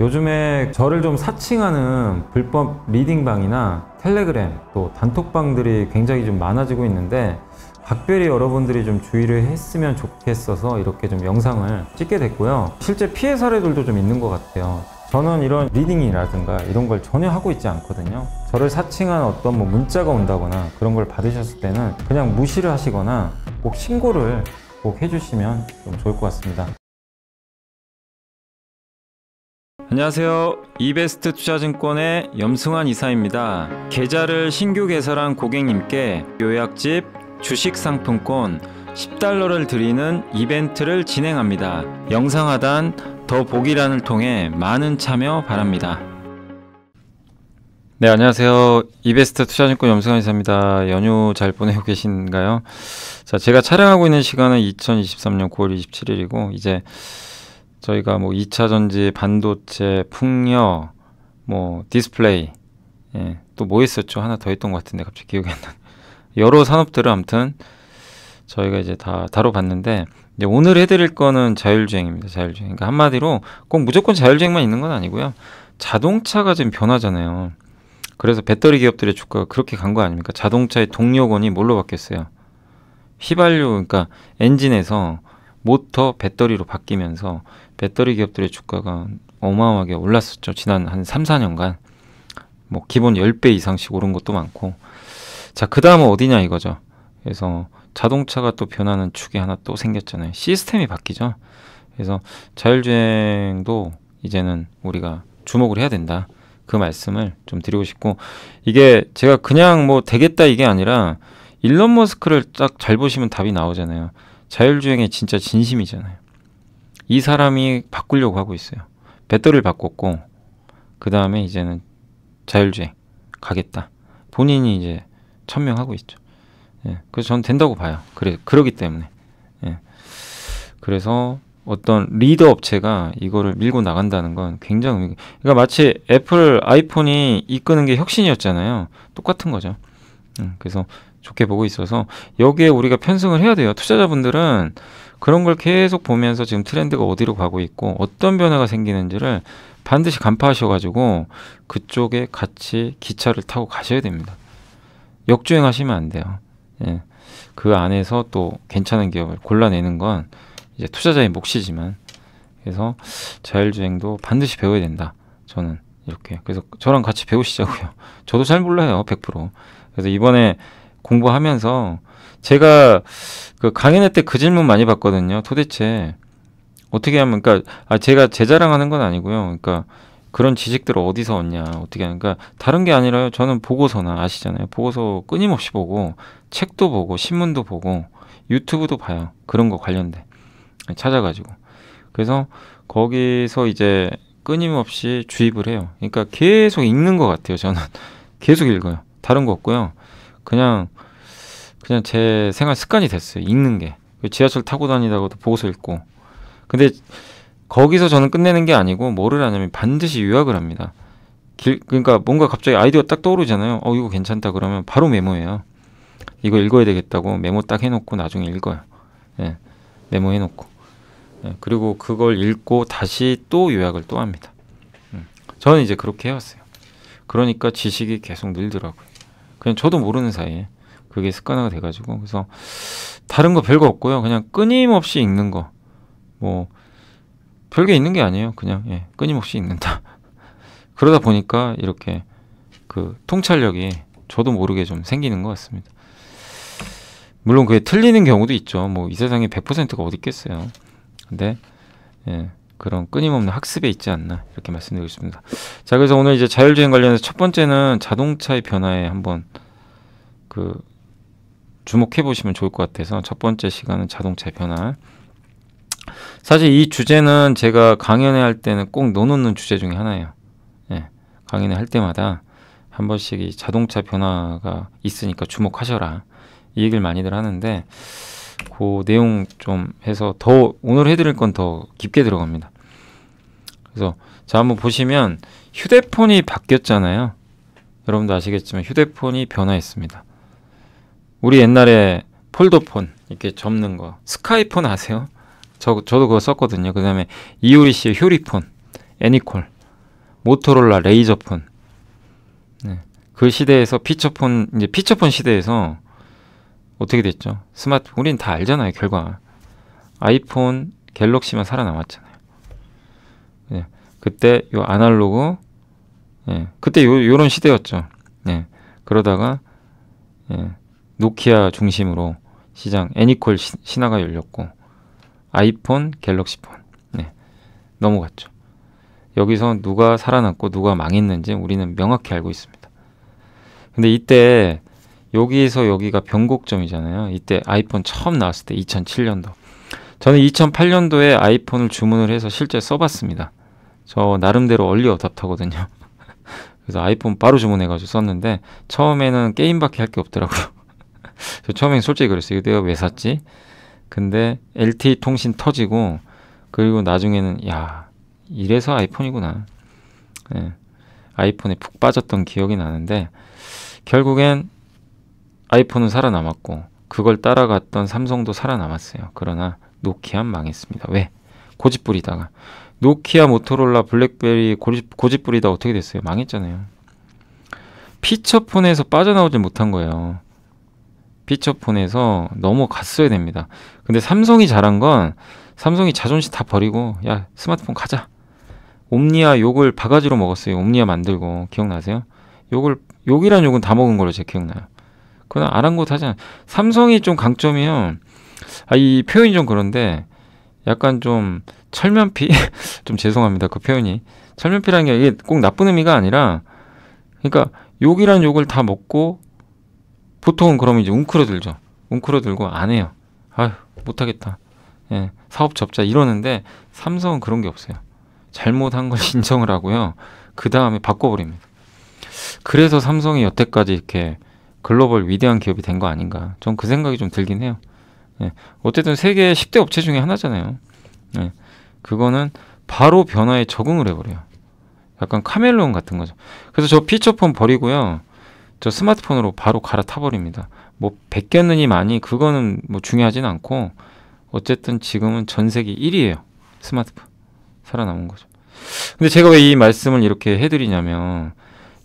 요즘에 저를 좀 사칭하는 불법 리딩방이나 텔레그램 또 단톡방들이 굉장히 좀 많아지고 있는데 각별히 여러분들이 좀 주의를 했으면 좋겠어서 이렇게 좀 영상을 찍게 됐고요. 실제 피해 사례들도 좀 있는 것 같아요. 저는 이런 리딩이라든가 이런 걸 전혀 하고 있지 않거든요. 저를 사칭한 어떤 문자가 온다거나 그런 걸 받으셨을 때는 그냥 무시를 하시거나 꼭 신고를 꼭 해주시면 좀 좋을 것 같습니다. 안녕하세요. 이베스트 투자증권의 염승환 이사입니다. 계좌를 신규 개설한 고객님께 요약집 주식 상품권 10달러를 드리는 이벤트를 진행합니다. 영상 하단 더 보기란을 통해 많은 참여 바랍니다. 네, 안녕하세요. 이베스트 투자증권 염승환 이사입니다. 연휴 잘 보내고 계신가요? 자, 제가 촬영하고 있는 시간은 2023년 9월 27일이고 이제 저희가 2차 전지, 반도체, 풍력, 디스플레이, 또 뭐 했었죠? 하나 더 했던 것 같은데 갑자기 기억이 안 나. 여러 산업들을 아무튼 저희가 이제 다 다뤄봤는데 이제 오늘 해드릴 거는 자율주행입니다. 자율주행. 그러니까 한마디로 꼭 무조건 자율주행만 있는 건 아니고요. 자동차가 지금 변하잖아요. 그래서 배터리 기업들의 주가가 그렇게 간 거 아닙니까? 자동차의 동력원이 뭘로 바뀌었어요? 휘발유, 그러니까 엔진에서 모터, 배터리로 바뀌면서 배터리 기업들의 주가가 어마어마하게 올랐었죠. 지난 한 3, 4년간. 기본 10배 이상씩 오른 것도 많고. 자, 그 다음은 어디냐 이거죠. 그래서 자동차가 또 변하는 축이 하나 또 생겼잖아요. 시스템이 바뀌죠. 그래서 자율주행도 이제는 우리가 주목을 해야 된다. 그 말씀을 좀 드리고 싶고, 이게 제가 그냥 되겠다 이게 아니라 일론 머스크를 딱 잘 보시면 답이 나오잖아요. 자율주행의 진짜 진심이잖아요. 이 사람이 바꾸려고 하고 있어요. 배터리를 바꿨고 그 다음에 이제는 자율주행 가겠다. 본인이 이제 천명하고 있죠. 그래서 저는 된다고 봐요. 그러기 때문에. 그래서 어떤 리더 업체가 이거를 밀고 나간다는 건 굉장히 그러니까 마치 애플 아이폰이 이끄는 게 혁신이었잖아요. 똑같은 거죠. 그래서 좋게 보고 있어서 여기에 우리가 편승을 해야 돼요. 투자자분들은 그런 걸 계속 보면서 지금 트렌드가 어디로 가고 있고 어떤 변화가 생기는지를 반드시 간파하셔가지고 그쪽에 같이 기차를 타고 가셔야 됩니다. 역주행하시면 안 돼요. 그 안에서 또 괜찮은 기업을 골라내는 건 이제 투자자의 몫이지만, 그래서 자율주행도 반드시 배워야 된다. 저는 이렇게. 그래서 저랑 같이 배우시자고요. 저도 잘 몰라요. 100%. 그래서 이번에 공부하면서 제가 그 강연회 때 그 질문 많이 받거든요. 도대체 어떻게 하면, 그러니까 제가 제 자랑하는 건 아니고요. 그러니까 그런 지식들을 어디서 얻냐, 어떻게 하는, 그러니까 다른 게 아니라요. 저는 보고서나 아시잖아요. 보고서 끊임없이 보고 책도 보고 신문도 보고 유튜브도 봐요. 그런 거 관련돼 찾아가지고. 그래서 거기서 이제 끊임없이 주입을 해요. 그러니까 계속 읽는 것 같아요. 저는 계속 읽어요. 다른 거 없고요. 그냥 제 생활 습관이 됐어요. 읽는 게. 지하철 타고 다니다가도 보고서 읽고. 근데 거기서 저는 끝내는 게 아니고 뭐를 하냐면 반드시 요약을 합니다. 그러니까 뭔가 갑자기 아이디어 딱 떠오르잖아요. 이거 괜찮다 그러면 바로 메모해요. 이거 읽어야 되겠다고 메모 딱 해놓고 나중에 읽어요. 메모해놓고. 그리고 그걸 읽고 다시 또 요약을 또 합니다. 저는 이제 그렇게 해왔어요. 그러니까 지식이 계속 늘더라고요. 그냥 저도 모르는 사이에 그게 습관화가 돼가지고. 그래서 다른 거 별거 없고요. 그냥 끊임없이 읽는 거. 별게 있는 게 아니에요. 그냥 끊임없이 읽는다. 그러다 보니까 이렇게 그 통찰력이 저도 모르게 좀 생기는 것 같습니다. 물론 그게 틀리는 경우도 있죠. 이 세상에 100%가 어디 있겠어요. 근데 그런 끊임없는 학습에 있지 않나 이렇게 말씀드리고 싶습니다. 자, 그래서 오늘 이제 자율주행 관련해서 첫 번째는 자동차의 변화에 한번 주목해 보시면 좋을 것 같아서 첫 번째 시간은 자동차의 변화. 사실 이 주제는 제가 강연회 할 때는 꼭 넣어놓는 주제 중에 하나예요. 강연회 할 때마다 한 번씩 이 자동차 변화가 있으니까 주목하셔라 이 얘기를 많이들 하는데, 그 내용 좀 해서 더 오늘 해드릴 건 더 깊게 들어갑니다. 그래서 자, 한번 보시면 휴대폰이 바뀌었잖아요. 여러분도 아시겠지만 휴대폰이 변화했습니다. 우리 옛날에 폴더폰 이렇게 접는 거 스카이폰 아세요? 저도 그거 썼거든요. 그 다음에 이효리 씨의 효리폰, 애니콜 모토로라 레이저폰. 네. 그 시대에서 피처폰, 이제 피처폰 시대에서 어떻게 됐죠? 스마트폰, 우린 다 알잖아요, 결과. 아이폰, 갤럭시만 살아남았잖아요. 네. 그때 요 아날로그, 예. 그때 요런 시대였죠. 예. 그러다가, 예. 노키아 중심으로 시장, 애니콜 신화가 열렸고, 아이폰, 갤럭시폰. 네. 넘어갔죠. 여기서 누가 살아남고 누가 망했는지 우리는 명확히 알고 있습니다. 근데 이때 여기에서 여기가 변곡점이잖아요. 이때 아이폰 처음 나왔을 때 2007년도. 저는 2008년도에 아이폰을 주문을 해서 실제 써봤습니다. 저 나름대로 얼리 어답터거든요. 그래서 아이폰 바로 주문해가지고 썼는데 처음에는 게임밖에 할 게 없더라고요. 저 처음엔 솔직히 그랬어요. 이거 내가 왜 샀지? 근데 LTE 통신 터지고 그리고 나중에는 야 이래서 아이폰이구나. 예, 아이폰에 푹 빠졌던 기억이 나는데 결국엔 아이폰은 살아남았고 그걸 따라갔던 삼성도 살아남았어요. 그러나 노키아는 망했습니다. 왜? 고집 부리다가 노키아, 모토로라, 블랙베리 고집 부리다 어떻게 됐어요? 망했잖아요. 피처폰에서 빠져나오지 못한 거예요. 피처폰에서 넘어갔어야 됩니다. 근데 삼성이 잘한 건 삼성이 자존심 다 버리고 야 스마트폰 가자. 옴니아 욕을 바가지로 먹었어요. 옴니아 만들고 기억나세요? 욕이란 욕은 다 먹은 걸로 제 기억나요. 그건 아랑곳하잖아. 삼성이 좀 강점이요. 이 표현이 좀 그런데 약간 좀 철면피 좀 죄송합니다. 그 표현이 철면피라는 게 이게 꼭 나쁜 의미가 아니라 그러니까 욕이란 욕을 다 먹고 보통은 그러면 이제 웅크러들죠. 웅크러들고 안 해요. 아휴 못하겠다. 예, 사업 접자 이러는데 삼성은 그런 게 없어요. 잘못한 걸 인정을 하고요. 그 다음에 바꿔버립니다. 그래서 삼성이 여태까지 이렇게 글로벌 위대한 기업이 된 거 아닌가. 전 그 생각이 좀 들긴 해요. 예, 어쨌든 세계 10대 업체 중에 하나잖아요. 예, 그거는 바로 변화에 적응을 해버려요. 약간 카멜레온 같은 거죠. 그래서 저 피처폰 버리고요. 저 스마트폰으로 바로 갈아타버립니다. 뭐 베꼈느니 많이 그거는 뭐 중요하진 않고 어쨌든 지금은 전 세계 1위예요. 스마트폰. 살아남은 거죠. 근데 제가 왜 이 말씀을 이렇게 해드리냐면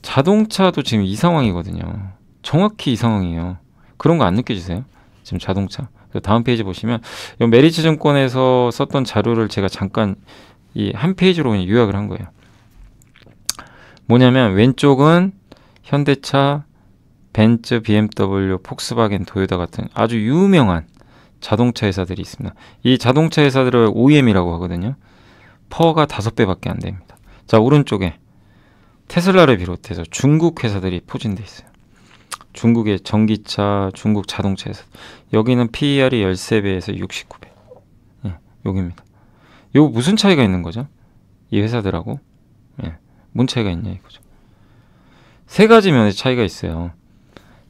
자동차도 지금 이 상황이거든요. 정확히 이 상황이에요. 그런 거 안 느껴지세요? 지금 자동차. 다음 페이지 보시면 메리츠 증권에서 썼던 자료를 제가 잠깐 이 한 페이지로 그냥 요약을 한 거예요. 뭐냐면 왼쪽은 현대차, 벤츠, BMW, 폭스바겐, 도요타 같은 아주 유명한 자동차 회사들이 있습니다. 이 자동차 회사들을 OEM이라고 하거든요. 퍼가 5배밖에 안 됩니다. 자, 오른쪽에 테슬라를 비롯해서 중국 회사들이 포진돼 있어요. 중국의 전기차, 중국 자동차 회사. 여기는 PER이 13배에서 69배. 예, 여기입니다. 요 무슨 차이가 있는 거죠? 이 회사들하고. 예, 뭔 차이가 있냐 이거죠. 세 가지 면의 차이가 있어요.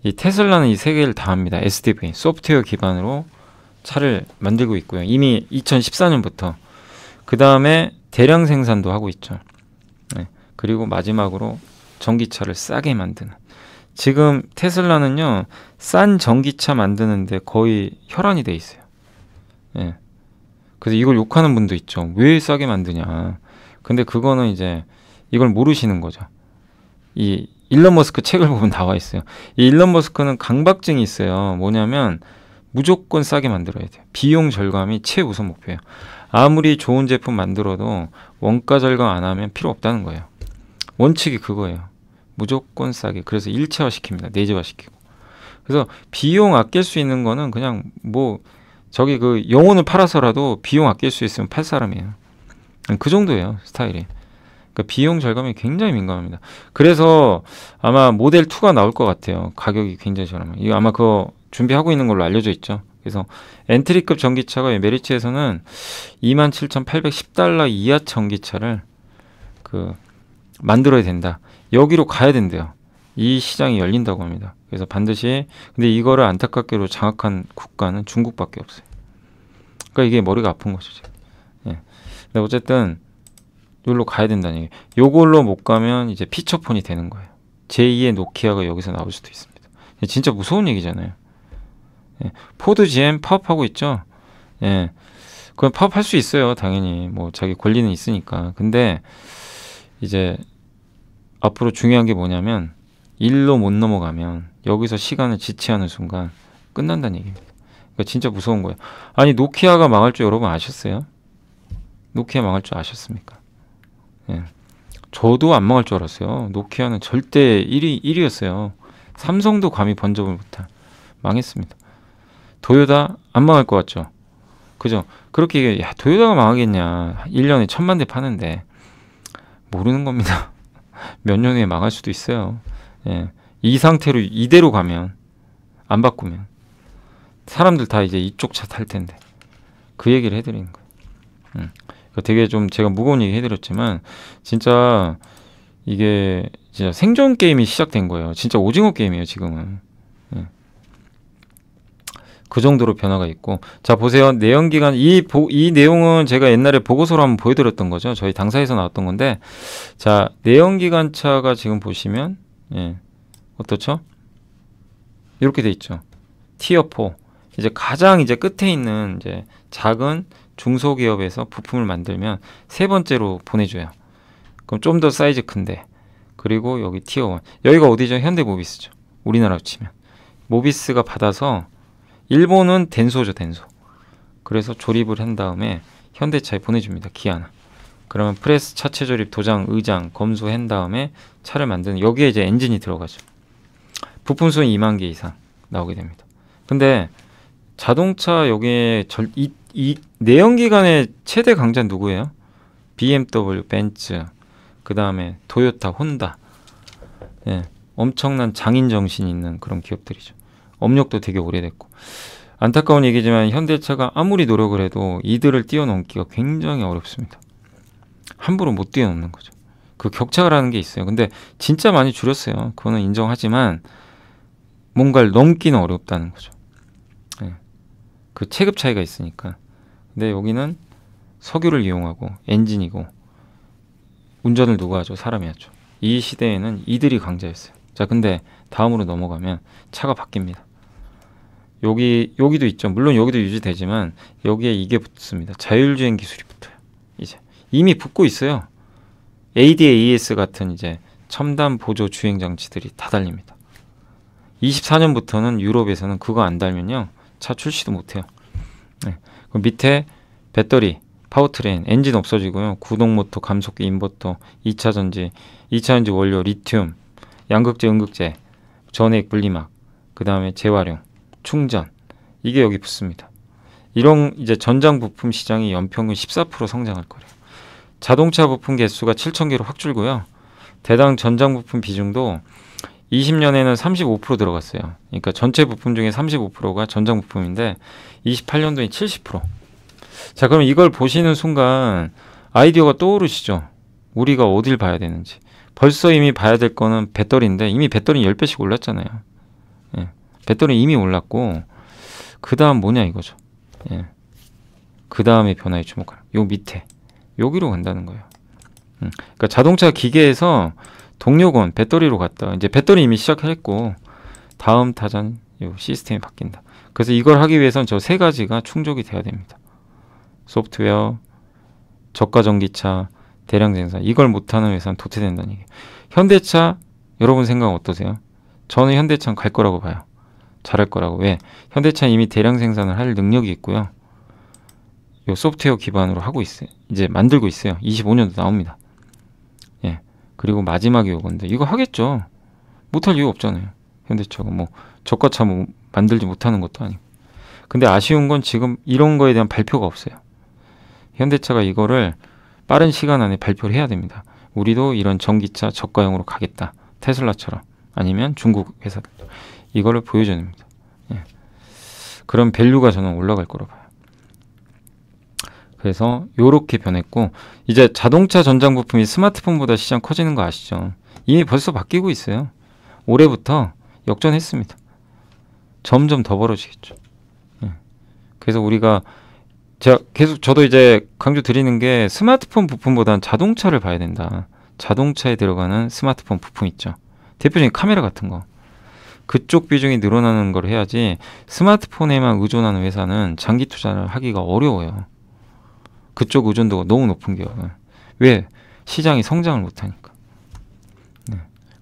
이 테슬라는 이 세 개를 다 합니다. SDV, 소프트웨어 기반으로 차를 만들고 있고요. 이미 2014년부터. 그 다음에 대량 생산도 하고 있죠. 네. 그리고 마지막으로 전기차를 싸게 만드는. 지금 테슬라는요, 싼 전기차 만드는데 거의 혈안이 돼 있어요. 네. 그래서 이걸 욕하는 분도 있죠. 왜 싸게 만드냐. 근데 그거는 이제 이걸 모르시는 거죠. 이 일론 머스크 책을 보면 나와 있어요. 이 일론 머스크는 강박증이 있어요. 뭐냐면 무조건 싸게 만들어야 돼요. 비용 절감이 최우선 목표예요. 아무리 좋은 제품 만들어도 원가 절감 안 하면 필요 없다는 거예요. 원칙이 그거예요. 무조건 싸게. 그래서 일체화 시킵니다. 내재화 시키고. 그래서 비용 아낄 수 있는 거는 그냥 뭐 저기 그 영혼을 팔아서라도 비용 아낄 수 있으면 팔 사람이에요. 그 정도예요. 스타일이. 그러니까 비용 절감이 굉장히 민감합니다. 그래서 아마 모델 2가 나올 것 같아요. 가격이 굉장히 저렴해요. 이거 아마 그거 준비하고 있는 걸로 알려져 있죠. 그래서 엔트리급 전기차가 메리츠에서는 27,810달러 이하 전기차를 그 만들어야 된다. 여기로 가야 된대요. 이 시장이 열린다고 합니다. 그래서 반드시 근데 이거를 안타깝게도 장악한 국가는 중국밖에 없어요. 그러니까 이게 머리가 아픈 거죠. 지금. 예. 근데 어쨌든 여기로 가야 된다는 얘기예요. 요걸로 못 가면 이제 피처폰이 되는 거예요. 제2의 노키아가 여기서 나올 수도 있습니다. 진짜 무서운 얘기잖아요. 예. 포드 GM 파업하고 있죠. 예. 그건 파업할 수 있어요. 당연히 뭐 자기 권리는 있으니까. 근데 이제 앞으로 중요한 게 뭐냐면 일로 못 넘어가면 여기서 시간을 지체하는 순간 끝난다는 얘기입니다. 그러니까 진짜 무서운 거예요. 아니 노키아가 망할 줄 여러분 아셨어요? 노키아 망할 줄 아셨습니까? 예. 저도 안 망할 줄 알았어요. 노키아는 절대 1위였어요. 삼성도 감히 번쩍을 못한 망했습니다. 도요타 안 망할 것 같죠? 그죠? 그렇게 야 도요타가 망하겠냐 1년에 1000만 대 파는데 모르는 겁니다. 몇 년 후에 망할 수도 있어요. 예. 이 상태로 이대로 가면 안 바꾸면 사람들 다 이제 이쪽 차 탈 텐데 그 얘기를 해드리는 거예요. 그러니까 되게 좀 제가 무거운 얘기 해드렸지만 진짜 이게 진짜 생존 게임이 시작된 거예요. 진짜 오징어 게임이에요 지금은. 예. 그 정도로 변화가 있고 자 보세요. 내연기관 이 내용은 제가 옛날에 보고서로 한번 보여드렸던 거죠. 저희 당사에서 나왔던 건데 자 내연기관차가 지금 보시면 예. 어떻죠? 이렇게 돼 있죠. 티어 4 이제 가장 이제 끝에 있는 이제 작은 중소기업에서 부품을 만들면 세 번째로 보내줘요. 그럼 좀 더 사이즈 큰데 그리고 여기 티어 1 여기가 어디죠? 현대모비스죠. 우리나라로 치면 모비스가 받아서 일본은 덴소죠. 덴소. 그래서 조립을 한 다음에 현대차에 보내줍니다. 기아나. 그러면 프레스, 차체 조립, 도장, 의장, 검수한 다음에 차를 만드는 여기에 이제 엔진이 들어가죠. 부품 수는 2만 개 이상 나오게 됩니다. 근데 자동차 여기에 이 내연기관의 최대 강자는 누구예요? BMW, 벤츠, 그 다음에 도요타, 혼다. 예, 엄청난 장인 정신이 있는 그런 기업들이죠. 업력도 되게 오래됐고 안타까운 얘기지만 현대차가 아무리 노력을 해도 이들을 뛰어넘기가 굉장히 어렵습니다. 함부로 못 뛰어넘는 거죠. 그 격차라는 게 있어요. 근데 진짜 많이 줄였어요. 그거는 인정하지만 뭔가를 넘기는 어렵다는 거죠. 예. 그 체급 차이가 있으니까. 근데 여기는 석유를 이용하고 엔진이고 운전을 누가 하죠? 사람이 하죠. 이 시대에는 이들이 강자였어요. 자, 근데 다음으로 넘어가면 차가 바뀝니다. 여기도 있죠. 물론 여기도 유지되지만 여기에 이게 붙습니다. 자율주행 기술이 붙어요. 이제 이미 붙고 있어요. ADAS 같은 이제 첨단 보조 주행 장치들이 다 달립니다. 24년부터는 유럽에서는 그거 안 달면요 차 출시도 못해요. 네. 그럼 밑에 배터리, 파워트레인, 엔진 없어지고요. 구동모터, 감속기, 인버터, 2차전지 원료, 리튬, 양극재, 음극재, 전해액, 분리막, 그 다음에 재활용, 충전 이게 여기 붙습니다. 이런 이제 전장 부품 시장이 연평균 14% 성장할 거래요. 자동차 부품 개수가 7,000개로 확 줄고요. 대당 전장 부품 비중도 20년에는 35% 들어갔어요. 그러니까 전체 부품 중에 35%가 전장 부품인데 28년도에 70%. 자, 그럼 이걸 보시는 순간 아이디어가 떠오르시죠? 우리가 어딜 봐야 되는지. 벌써 이미 봐야 될 거는 배터리인데 이미 배터리 10배씩 올랐잖아요. 예. 배터리 이미 올랐고 그 다음 뭐냐 이거죠. 예. 그 다음에 변화에 주목하라. 요 밑에 여기로 간다는 거예요. 그러니까 자동차 기계에서 동력원 배터리로 갔다. 이제 배터리 이미 시작했고 다음 타전 요 시스템이 바뀐다. 그래서 이걸 하기 위해서는 저 세 가지가 충족이 돼야 됩니다. 소프트웨어, 저가 전기차, 대량 생산. 이걸 못하는 회사는 도태된다는 얘기예요. 현대차 여러분 생각 어떠세요? 저는 현대차는 갈 거라고 봐요. 잘할 거라고. 왜? 현대차는 이미 대량 생산을 할 능력이 있고요. 요 소프트웨어 기반으로 하고 있어요. 이제 만들고 있어요. 25년도 나옵니다. 예. 그리고 마지막이 요건데 이거 하겠죠. 못할 이유 없잖아요. 현대차가 뭐 저가차 뭐 만들지 못하는 것도 아니고. 근데 아쉬운 건 지금 이런 거에 대한 발표가 없어요. 현대차가 이거를 빠른 시간 안에 발표를 해야 됩니다. 우리도 이런 전기차 저가형으로 가겠다. 테슬라처럼. 아니면 중국 회사들. 이거를 보여줘야 됩니다. 예. 그럼 밸류가 저는 올라갈 거라고 봐요. 그래서 요렇게 변했고 이제 자동차 전장 부품이 스마트폰보다 시장 커지는 거 아시죠? 이미 벌써 바뀌고 있어요. 올해부터 역전했습니다. 점점 더 벌어지겠죠. 예. 그래서 우리가 제가 계속 저도 이제 강조 드리는 게 스마트폰 부품보다는 자동차를 봐야 된다. 자동차에 들어가는 스마트폰 부품 있죠. 대표적인 카메라 같은 거. 그쪽 비중이 늘어나는 걸 해야지 스마트폰에만 의존하는 회사는 장기 투자를 하기가 어려워요. 그쪽 의존도가 너무 높은 기업은. 왜? 시장이 성장을 못하니까. 네.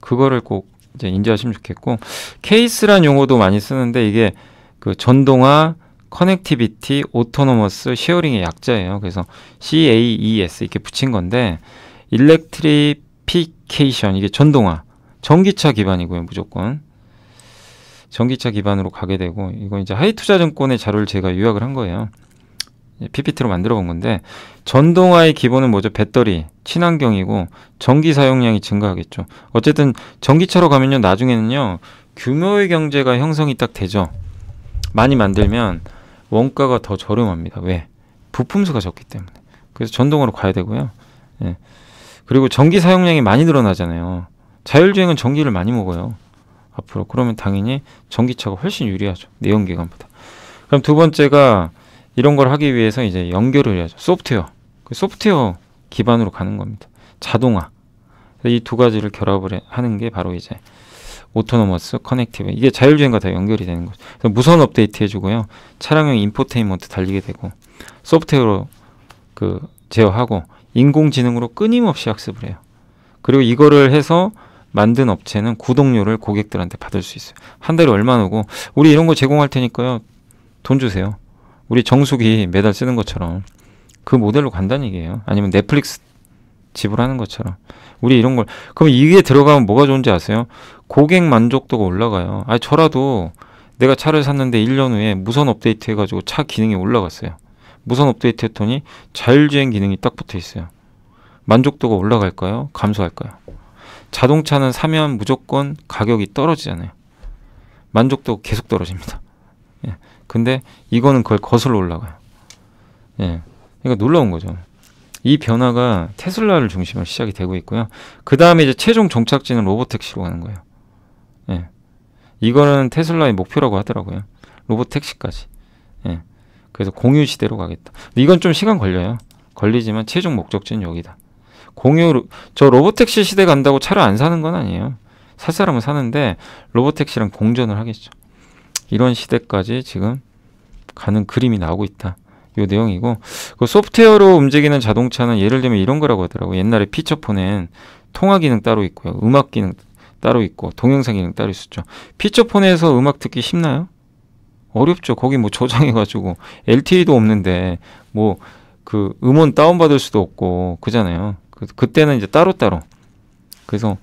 그거를 꼭 이제 인지하시면 좋겠고, 케이스란 용어도 많이 쓰는데 이게 그 전동화, 커넥티비티, 오토노머스, 쉐어링의 약자예요. 그래서 CAES 이렇게 붙인 건데, 일렉트리피케이션, 이게 전동화, 전기차 기반이고요. 무조건 전기차 기반으로 가게 되고, 이거 이제 하이투자증권의 자료를 제가 요약을 한 거예요. PPT로 만들어 본 건데, 전동화의 기본은 뭐죠? 배터리, 친환경이고 전기 사용량이 증가하겠죠. 어쨌든 전기차로 가면요, 나중에는요 규모의 경제가 형성이 딱 되죠. 많이 만들면 원가가 더 저렴합니다. 왜? 부품수가 적기 때문에. 그래서 전동화로 가야 되고요. 예. 그리고 전기 사용량이 많이 늘어나잖아요. 자율주행은 전기를 많이 먹어요. 앞으로. 그러면 당연히 전기차가 훨씬 유리하죠. 내연기관보다. 그럼 두 번째가 이런 걸 하기 위해서 이제 연결을 해야죠. 소프트웨어. 그 소프트웨어 기반으로 가는 겁니다. 자동화. 이 두 가지를 결합을 하는 게 바로 이제 오토노머스, 커넥티브. 이게 자율주행과 다 연결이 되는 거죠. 그래서 무선 업데이트 해주고요. 차량용 인포테인먼트 달리게 되고, 소프트웨어로 그 제어하고, 인공지능으로 끊임없이 학습을 해요. 그리고 이거를 해서 만든 업체는 구독료를 고객들한테 받을 수 있어요. 한 달에 얼마 나오고, 우리 이런 거 제공할 테니까요, 돈 주세요. 우리 정수기 매달 쓰는 것처럼 그 모델로 간다는 얘기예요. 아니면 넷플릭스 지불하는 것처럼. 우리 이런 걸, 그럼 이게 들어가면 뭐가 좋은지 아세요? 고객 만족도가 올라가요. 아니, 저라도 내가 차를 샀는데 1년 후에 무선 업데이트 해가지고 차 기능이 올라갔어요. 무선 업데이트 했더니 자율주행 기능이 딱 붙어 있어요. 만족도가 올라갈까요? 감소할까요? 자동차는 사면 무조건 가격이 떨어지잖아요. 만족도 계속 떨어집니다. 예. 근데 이거는 그걸 거슬러 올라가요. 예. 그러니까 놀라운 거죠. 이 변화가 테슬라를 중심으로 시작이 되고 있고요. 그 다음에 이제 최종 종착지는 로보택시로 가는 거예요. 예. 이거는 테슬라의 목표라고 하더라고요. 로보택시까지. 예. 그래서 공유 시대로 가겠다. 근데 이건 좀 시간 걸려요. 걸리지만 최종 목적지는 여기다. 저 로보택시 시대 간다고 차를 안 사는 건 아니에요. 살 사람은 사는데 로보택시랑 공존을 하겠죠. 이런 시대까지 지금 가는 그림이 나오고 있다. 요 내용이고, 그 소프트웨어로 움직이는 자동차는 예를 들면 이런 거라고 하더라고요. 옛날에 피처폰엔 통화 기능 따로 있고요. 음악 기능 따로 있고 동영상 기능 따로 있었죠. 피처폰에서 음악 듣기 쉽나요? 어렵죠. 거기 뭐 저장해가지고 LTE도 없는데 뭐 그 음원 다운받을 수도 없고 그잖아요. 그때는 이제 따로따로. 그래서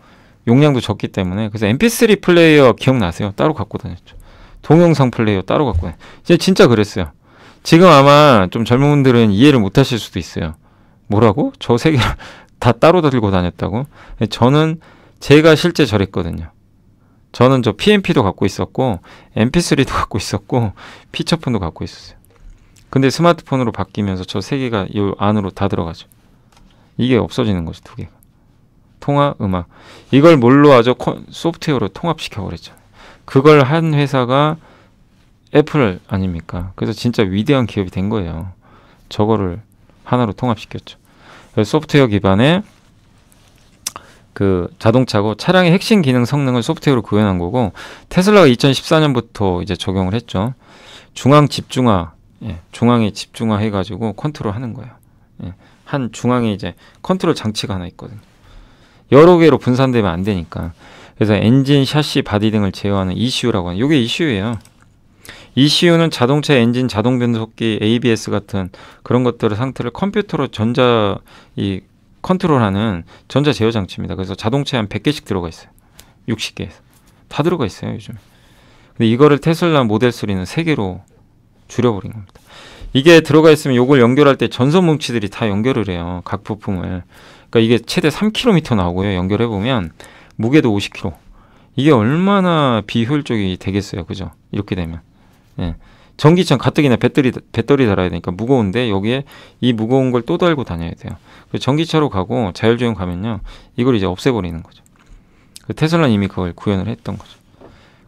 용량도 적기 때문에. 그래서 MP3 플레이어 기억나세요? 따로 갖고 다녔죠. 동영상 플레이어 따로 갖고 다녔죠. 진짜 그랬어요. 지금 아마 좀 젊은 분들은 이해를 못 하실 수도 있어요. 뭐라고? 저 세 개를 다 따로 들고 다녔다고? 저는 제가 실제 저랬거든요. 저는 저 PMP도 갖고 있었고 MP3도 갖고 있었고 피처폰도 갖고 있었어요. 근데 스마트폰으로 바뀌면서 저 세 개가 이 안으로 다 들어가죠. 이게 없어지는 거죠. 두 개가. 통화, 음악. 이걸 뭘로 하죠? 소프트웨어로 통합시켜버렸잖아요. 그걸 한 회사가 애플 아닙니까? 그래서 진짜 위대한 기업이 된 거예요. 저거를 하나로 통합시켰죠. 그래서 소프트웨어 기반의 그 자동차고, 차량의 핵심 기능 성능을 소프트웨어로 구현한 거고, 테슬라가 2014년부터 이제 적용을 했죠. 중앙 집중화, 중앙에 집중화 해가지고 컨트롤하는 거예요. 한 중앙에 이제 컨트롤 장치가 하나 있거든요. 여러 개로 분산되면 안 되니까. 그래서 엔진, 샤시, 바디 등을 제어하는 ECU라고 하는, 이게 ECU예요. ECU는 자동차 엔진, 자동 변속기, ABS 같은 그런 것들의 상태를 컴퓨터로 컨트롤하는 전자 제어 장치입니다. 그래서 자동차에 한 100개씩 들어가 있어요. 60개에서. 다 들어가 있어요, 요즘. 근데 이거를 테슬라 모델 3는 3개로 줄여버린 겁니다. 이게 들어가 있으면 이걸 연결할 때 전선 뭉치들이 다 연결을 해요. 각 부품을. 그러니까 이게 최대 3km 나오고요. 연결해보면 무게도 50kg. 이게 얼마나 비효율적이 되겠어요. 그죠? 이렇게 되면. 예. 전기차 가뜩이나 배터리 달아야 되니까 무거운데 여기에 이 무거운 걸 또 달고 다녀야 돼요. 전기차로 가고 자율주행 가면요, 이걸 이제 없애버리는 거죠. 테슬라는 이미 그걸 구현을 했던 거죠.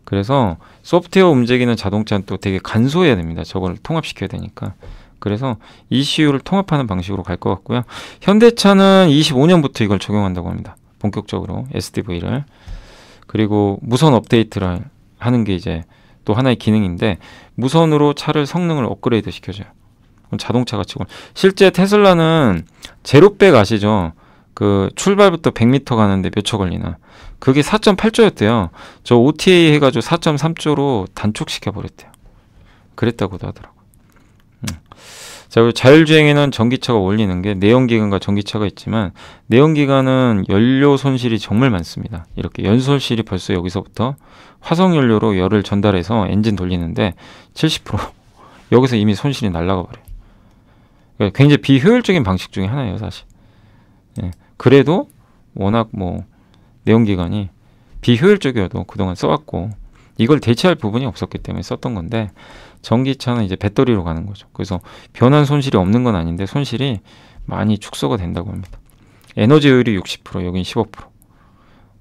그래서 소프트웨어 움직이는 자동차는 또 되게 간소해야 됩니다. 저걸 통합시켜야 되니까. 그래서 ECU를 통합하는 방식으로 갈 것 같고요. 현대차는 25년부터 이걸 적용한다고 합니다. 본격적으로 SDV를. 그리고 무선 업데이트를 하는 게 이제 또 하나의 기능인데, 무선으로 차를 성능을 업그레이드 시켜줘요. 자동차 같이. 실제 테슬라는 제로백 아시죠? 그 출발부터 100m 가는데 몇 초 걸리나. 그게 4.8조였대요. 저 OTA 해가지고 4.3조로 단축시켜 버렸대요. 그랬다고도 하더라고요. 자, 그리고 자율주행에는 전기차가 어울리는 게 내연기관과 전기차가 있지만, 내연기관은 연료 손실이 정말 많습니다. 이렇게 연소실이 벌써 여기서부터 화석연료로 열을 전달해서 엔진 돌리는데 70% 여기서 이미 손실이 날아가 버려요. 그러니까 굉장히 비효율적인 방식 중에 하나예요, 사실. 예. 그래도 워낙 뭐 내연기관이 비효율적이어도 그동안 써왔고 이걸 대체할 부분이 없었기 때문에 썼던 건데, 전기차는 이제 배터리로 가는 거죠. 그래서 변환 손실이 없는 건 아닌데 손실이 많이 축소가 된다고 합니다. 에너지 효율이 60%, 여긴 15%.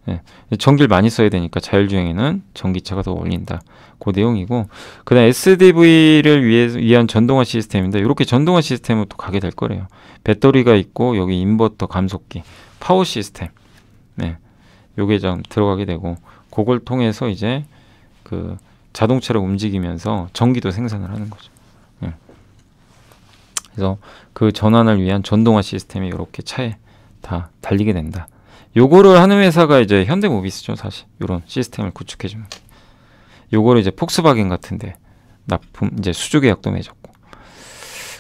예. 전기를 많이 써야 되니까 자율주행에는 전기차가 더 어울린다. 그 내용이고, 그다음 SDV를 위한 전동화 시스템인데, 이렇게 전동화 시스템으로 또 가게 될 거래요. 배터리가 있고 여기 인버터, 감속기, 파워 시스템, 네, 요게 좀 들어가게 되고, 그걸 통해서 이제 그 자동차를 움직이면서 전기도 생산을 하는 거죠. 네. 그래서 그 전환을 위한 전동화 시스템이 이렇게 차에 다 달리게 된다. 요거를 하는 회사가 이제 현대모비스죠, 사실. 요런 시스템을 구축해주는. 요거를 이제 폭스바겐 같은데 납품, 이제 수주 계약도 맺었고.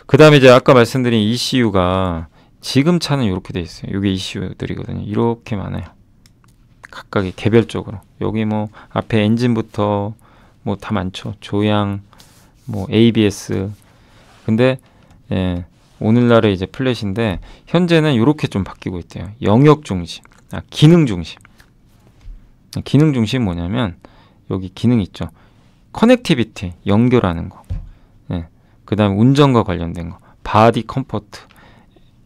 그 다음에 이제 아까 말씀드린 ECU가 지금 차는 이렇게 돼 있어요. 요게 ECU들이거든요. 이렇게 많아요. 각각의 개별적으로. 여기 뭐 앞에 엔진부터 뭐 다 많죠. 조향, 뭐 ABS. 근데 예, 오늘날의 이제 플랫인데 현재는 이렇게 좀 바뀌고 있대요. 영역 중심, 기능 중심. 기능 중심 뭐냐면 여기 기능 있죠. 커넥티비티, 연결하는 거. 예, 그 다음에 운전과 관련된 거. 바디 컴포트,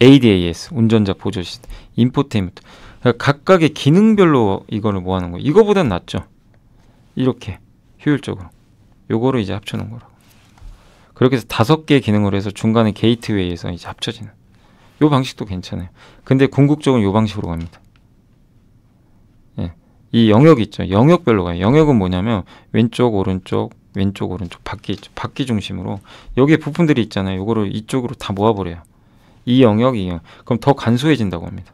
ADAS, 운전자 보조 시스템, 인포테인먼트. 그러니까 각각의 기능별로 이거를 모아놓은 거예요. 이거보단 낫죠. 이렇게 효율적으로. 요거를 이제 합쳐놓은 거라고. 그렇게 해서 5개의 기능으로 해서 중간에 게이트웨이에서 이제 합쳐지는 요 방식도 괜찮아요. 근데 궁극적으로 요 방식으로 갑니다. 예. 이 영역이 있죠. 영역별로 가요. 영역은 뭐냐면 왼쪽, 오른쪽, 왼쪽, 오른쪽, 바퀴 있죠. 바퀴 중심으로 여기에 부품들이 있잖아요. 요거를 이쪽으로 다 모아버려요. 이 영역, 이 영역. 그럼 더 간소해진다고 합니다.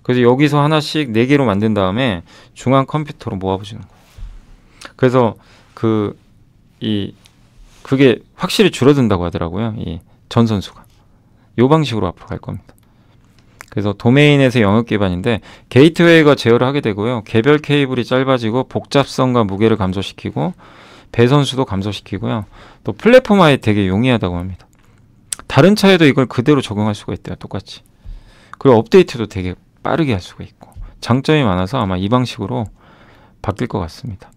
그래서 여기서 하나씩 4개로 만든 다음에 중앙 컴퓨터로 모아보시는 거예요. 그래서 그게 확실히 줄어든다고 하더라고요. 이 전선수가. 요 방식으로 앞으로 갈 겁니다. 그래서 도메인에서 영역 기반인데 게이트웨이가 제어를 하게 되고요. 개별 케이블이 짧아지고 복잡성과 무게를 감소시키고 배선수도 감소시키고요. 또 플랫폼화에 되게 용이하다고 합니다. 다른 차에도 이걸 그대로 적용할 수가 있대요. 똑같이. 그리고 업데이트도 되게 빠르게 할 수가 있고 장점이 많아서 아마 이 방식으로 바뀔 것 같습니다.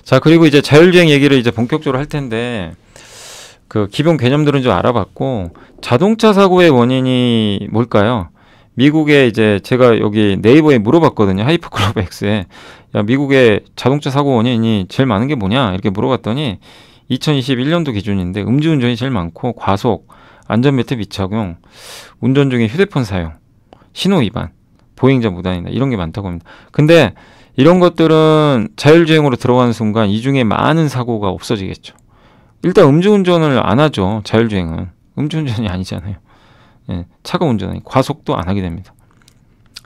자, 그리고 이제 자율주행 얘기를 이제 본격적으로 할 텐데 그 기본 개념들은 좀 알아봤고, 자동차 사고의 원인이 뭘까요? 미국에 이제 제가 여기 네이버에 물어봤거든요. 하이퍼클럽 X에. 야, 미국의 자동차 사고 원인이 제일 많은 게 뭐냐? 이렇게 물어봤더니 2021년도 기준인데 음주운전이 제일 많고, 과속, 안전벨트 미착용, 운전 중에 휴대폰 사용, 신호 위반, 보행자 무단이다, 이런 게 많다고 합니다. 근데 이런 것들은 자율주행으로 들어가는 순간 이 중에 많은 사고가 없어지겠죠. 일단 음주운전을 안 하죠. 자율주행은 음주운전이 아니잖아요. 예, 차가 운전하니 과속도 안 하게 됩니다.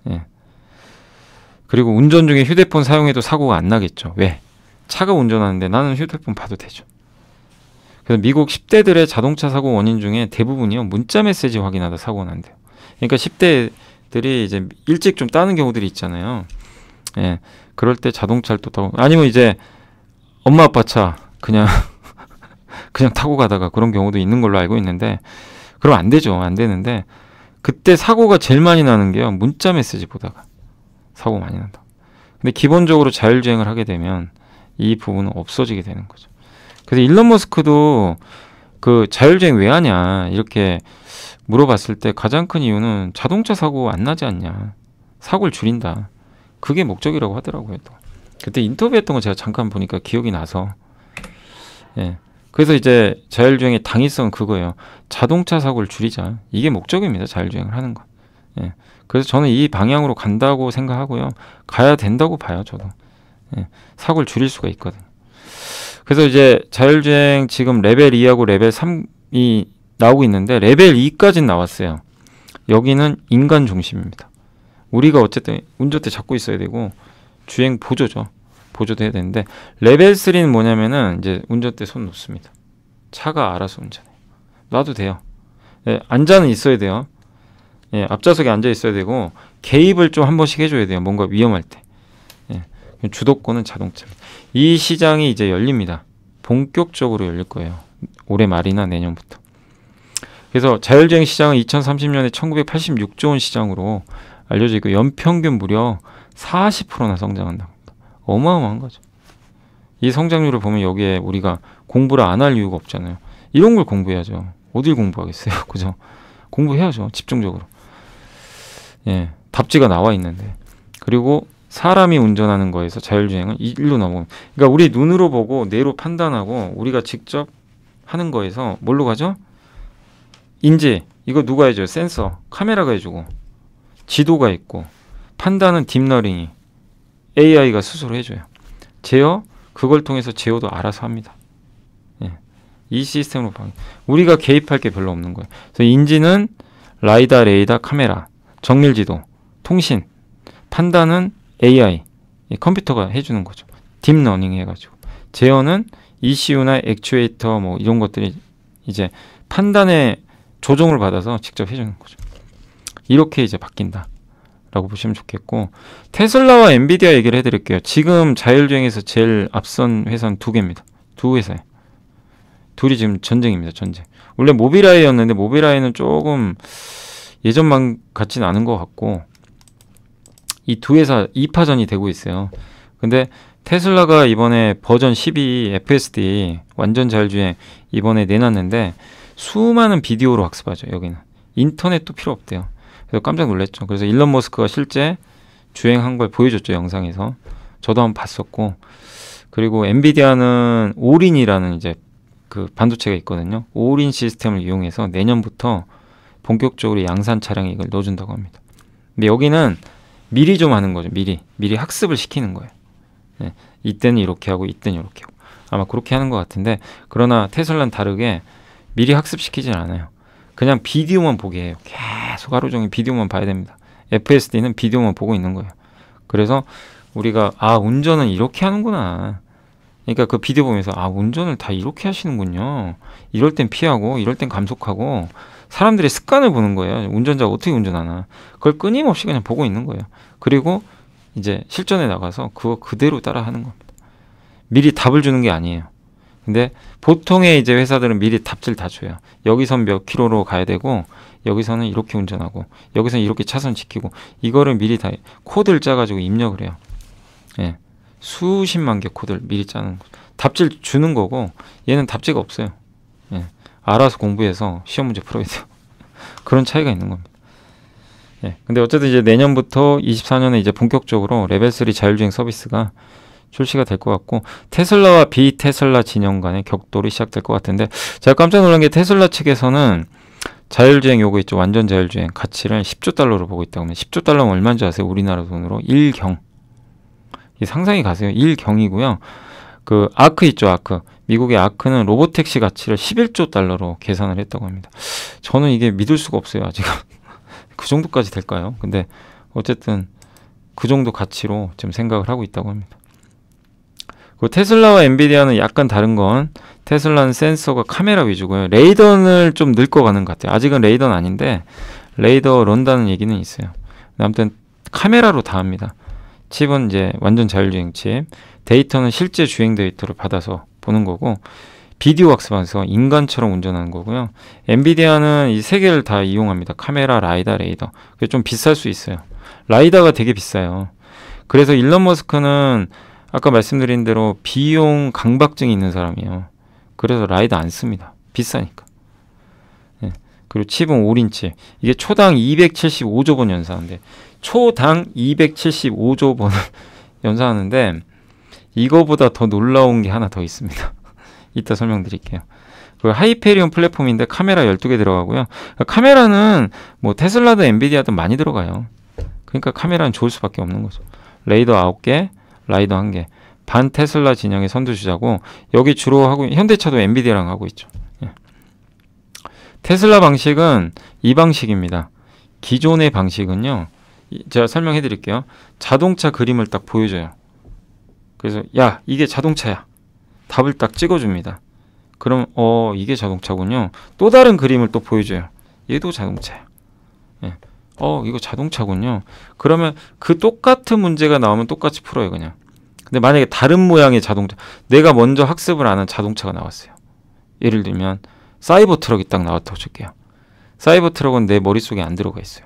예. 그리고 운전 중에 휴대폰 사용해도 사고가 안 나겠죠. 왜? 차가 운전하는데 나는 휴대폰 봐도 되죠. 그래서 미국 10대들의 자동차 사고 원인 중에 대부분이요, 문자 메시지 확인하다 사고가 난대요. 그러니까 10대들이 이제 일찍 좀 따는 경우들이 있잖아요. 예, 그럴 때 자동차를 또 타고, 아니면 이제 엄마 아빠 차 그냥 타고 가다가 그런 경우도 있는 걸로 알고 있는데, 그럼 안 되죠. 안 되는데 그때 사고가 제일 많이 나는 게요, 문자 메시지 보다가 사고 많이 난다. 근데 기본적으로 자율주행을 하게 되면 이 부분은 없어지게 되는 거죠. 그래서 일론 머스크도 그 자율주행 왜 하냐 이렇게 물어봤을 때 가장 큰 이유는 자동차 사고 안 나지 않냐, 사고를 줄인다, 그게 목적이라고 하더라고요. 또 그때 인터뷰했던 거 제가 잠깐 보니까 기억이 나서. 예. 그래서 이제 자율주행의 당위성은 그거예요. 자동차 사고를 줄이자. 이게 목적입니다. 자율주행을 하는 것. 예. 그래서 저는 이 방향으로 간다고 생각하고요. 가야 된다고 봐요. 저도. 예. 사고를 줄일 수가 있거든요. 그래서 이제 자율주행 지금 레벨 2하고 레벨 3이 나오고 있는데 레벨 2까지는 나왔어요. 여기는 인간 중심입니다. 우리가 어쨌든 운전대 잡고 있어야 되고 주행 보조죠. 보조도 해야 되는데 레벨 3는 뭐냐면은 이제 운전대 손 놓습니다. 차가 알아서 운전해요. 놔도 돼요. 예, 앉아는 있어야 돼요. 예, 앞좌석에 앉아 있어야 되고 개입을 좀 한 번씩 해줘야 돼요. 뭔가 위험할 때. 예, 주도권은 자동차입니다. 이 시장이 이제 열립니다. 본격적으로 열릴 거예요. 올해 말이나 내년부터. 그래서 자율주행 시장은 2030년에 1986조 원 시장으로 알려져 있고 연평균 무려 40%나 성장한다고 합니다. 어마어마한 거죠. 이 성장률을 보면 여기에 우리가 공부를 안 할 이유가 없잖아요. 이런 걸 공부해야죠. 어딜 공부하겠어요. 그죠? 공부해야죠. 집중적으로. 예, 답지가 나와 있는데. 그리고 사람이 운전하는 거에서 자율주행은 일로 넘어가요. 그러니까 우리 눈으로 보고 뇌로 판단하고 우리가 직접 하는 거에서 뭘로 가죠? 인지, 이거 누가 해줘요? 센서, 카메라가 해주고 지도가 있고 판단은 딥러닝이 AI가 스스로 해줘요. 제어, 그걸 통해서 제어도 알아서 합니다. 예. 이 시스템으로 우리가 개입할 게 별로 없는 거예요. 그래서 인지는 라이다, 레이다, 카메라, 정밀지도, 통신, 판단은 AI, 컴퓨터가 해주는 거죠. 딥러닝 해가지고. 제어는 ECU나 액추에이터 뭐 이런 것들이 이제 판단의 조정을 받아서 직접 해주는 거죠. 이렇게 이제 바뀐다 라고 보시면 좋겠고, 테슬라와 엔비디아 얘기를 해드릴게요. 지금 자율주행에서 제일 앞선 회사는 두 개입니다. 두 회사예요. 둘이 지금 전쟁입니다. 전쟁. 원래 모빌아이였는데 모빌아이는 조금 예전만 같지는 않은 것 같고 이 두 회사 2파전이 되고 있어요. 근데 테슬라가 이번에 버전 12 FSD 완전 자율주행 이번에 내놨는데 수많은 비디오로 학습하죠. 여기는 인터넷도 필요 없대요. 그래서 깜짝 놀랐죠. 그래서 일론 머스크가 실제 주행한 걸 보여줬죠. 영상에서. 저도 한번 봤었고, 그리고 엔비디아는 올인이라는 이제 그 반도체가 있거든요. 올인 시스템을 이용해서 내년부터 본격적으로 양산 차량에 이걸 넣어준다고 합니다. 근데 여기는 미리 좀 하는 거죠. 미리 학습을 시키는 거예요. 네. 이때는 이렇게 하고 이때는 이렇게 하고 아마 그렇게 하는 것 같은데, 그러나 테슬라는 다르게 미리 학습시키진 않아요. 그냥 비디오만 보게 해요. 계속 하루 종일 비디오만 봐야 됩니다. FSD는 비디오만 보고 있는 거예요. 그래서 우리가 운전은 이렇게 하는구나. 그러니까 그 비디오 보면서 운전을 다 이렇게 하시는군요. 이럴 땐 피하고 이럴 땐 감속하고 사람들의 습관을 보는 거예요. 운전자가 어떻게 운전하나. 그걸 끊임없이 그냥 보고 있는 거예요. 그리고 이제 실전에 나가서 그거 그대로 따라 하는 겁니다. 미리 답을 주는 게 아니에요. 근데 보통의 이제 회사들은 미리 답지를 다 줘요. 여기선 몇 킬로로 가야 되고 여기서는 이렇게 운전하고 여기서는 이렇게 차선 지키고, 이거를 미리 다 코드를 짜가지고 입력을 해요. 예. 수십만 개 코드를 미리 짜는 거. 답지를 주는 거고 얘는 답지가 없어요. 예. 알아서 공부해서 시험 문제 풀어야 돼요. 그런 차이가 있는 겁니다. 예. 근데 어쨌든 이제 내년부터 24년에 이제 본격적으로 레벨 3 자율주행 서비스가 출시가 될 것 같고, 테슬라와 비테슬라 진영 간의 격돌이 시작될 것 같은데, 제가 깜짝 놀란 게 테슬라 측에서는 자율주행 요거 있죠. 완전 자율주행 가치를 10조 달러로 보고 있다고 하면 10조 달러면 얼마인지 아세요? 우리나라 돈으로 1경. 이 상상이 가세요. 1경이고요. 그 아크 있죠. 아크. 미국의 아크는 로보택시 가치를 11조 달러로 계산을 했다고 합니다. 저는 이게 믿을 수가 없어요. 아직. 그 정도까지 될까요? 근데 어쨌든 그 정도 가치로 지금 생각을 하고 있다고 합니다. 그 테슬라와 엔비디아는 약간 다른 건, 테슬라는 센서가 카메라 위주고요. 레이더를 좀 늙어가는 것 같아요. 아직은 레이더는 아닌데 레이더 런다는 얘기는 있어요. 아무튼 카메라로 다 합니다. 칩은 이제 완전 자율주행 칩, 데이터는 실제 주행 데이터를 받아서 보는 거고, 비디오 학습하면서 인간처럼 운전하는 거고요. 엔비디아는 이 세 개를 다 이용합니다. 카메라, 라이다, 레이더. 그게 좀 비쌀 수 있어요. 라이다가 되게 비싸요. 그래서 일론 머스크는 아까 말씀드린 대로 비용 강박증이 있는 사람이에요. 그래서 라이더 안 씁니다. 비싸니까. 예. 그리고 칩은 올인칩. 이게 초당 275조 번 연사하는데, 초당 275조 번을 연사하는데, 이거보다 더 놀라운 게 하나 더 있습니다. 이따 설명드릴게요. 그 하이페리온 플랫폼인데 카메라 12개 들어가고요. 카메라는 뭐 테슬라든 엔비디아든 많이 들어가요. 그러니까 카메라는 좋을 수밖에 없는 거죠. 레이더 9개, 라이더 1개. 반 테슬라 진영의 선두주자고, 여기 주로 하고, 현대차도 엔비디아랑 하고 있죠. 예. 테슬라 방식은 이 방식입니다. 기존의 방식은요, 제가 설명해 드릴게요. 자동차 그림을 딱 보여줘요. 그래서 야, 이게 자동차야. 답을 딱 찍어줍니다. 그럼 이게 자동차군요. 또 다른 그림을 또 보여줘요. 얘도 자동차야. 예. 이거 자동차군요. 그러면 그 똑같은 문제가 나오면 똑같이 풀어요, 그냥. 근데 만약에 다른 모양의 자동차, 내가 먼저 학습을 안 한 자동차가 나왔어요. 예를 들면 사이버 트럭이 딱 나왔다고 칠게요. 사이버 트럭은 내 머릿속에 안 들어가 있어요.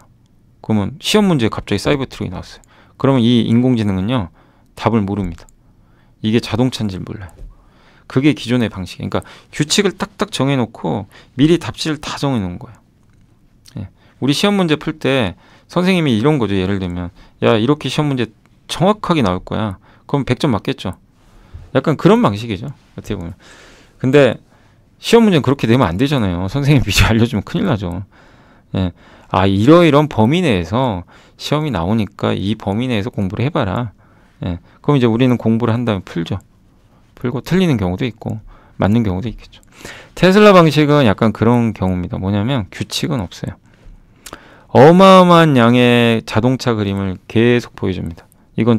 그러면 시험 문제에 갑자기 사이버 트럭이 나왔어요. 그러면 이 인공지능은요, 답을 모릅니다. 이게 자동차인지 몰라요. 그게 기존의 방식이에요. 그러니까 규칙을 딱딱 정해놓고 미리 답지를 다 정해놓은 거예요. 예. 우리 시험 문제 풀 때 선생님이 이런 거죠. 예를 들면 야, 이렇게 시험 문제 정확하게 나올 거야. 그럼 100점 맞겠죠. 약간 그런 방식이죠. 어떻게 보면. 근데 시험 문제는 그렇게 내면 안 되잖아요. 선생님이 미리 알려주면 큰일 나죠. 예. 이러이런 범위 내에서 시험이 나오니까 이 범위 내에서 공부를 해봐라. 예. 그럼 이제 우리는 공부를 한 다음에 풀죠. 풀고 틀리는 경우도 있고 맞는 경우도 있겠죠. 테슬라 방식은 약간 그런 경우입니다. 뭐냐면 규칙은 없어요. 어마어마한 양의 자동차 그림을 계속 보여줍니다. 이건